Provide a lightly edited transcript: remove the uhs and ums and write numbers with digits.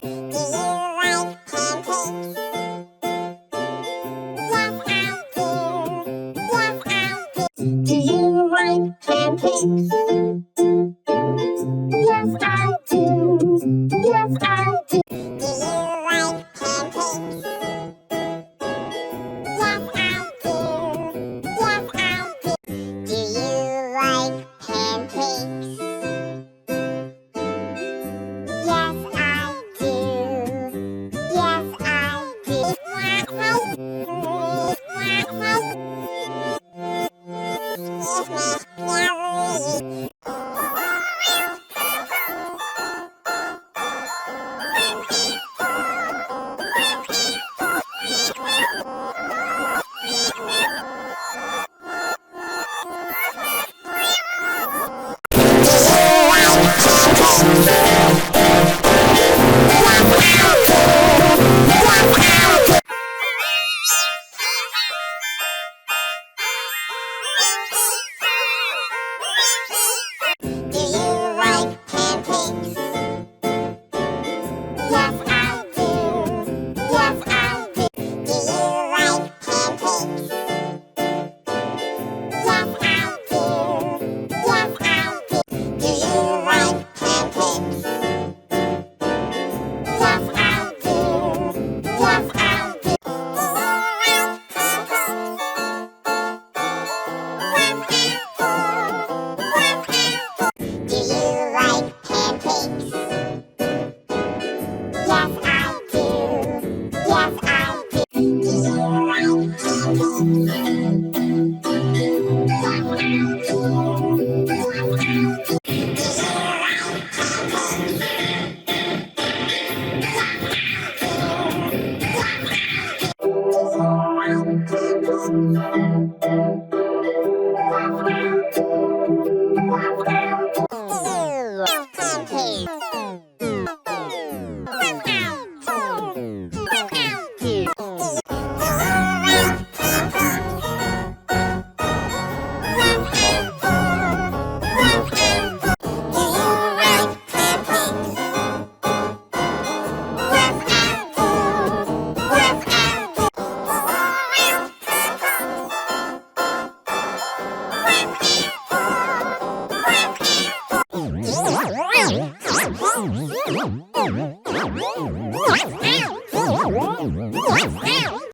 Do you like pancakes? Yes, I do. Yes, I do. Do you like pancakes? Yes, I do. Yes, I do. Do you like pancakes? Yes, I do. Yes, I do. Do you like pancakes? Yes, I do. Yes, I do. Do you like pancakes? Yes, I do. Yes, I do. Do you like pancakes? Yes, I do. Yes, I do. Do you like pancakes? Yes, I do. Yes, I do. Do you like pancakes? Yes, I do. Yes, I do. Do you like pancakes?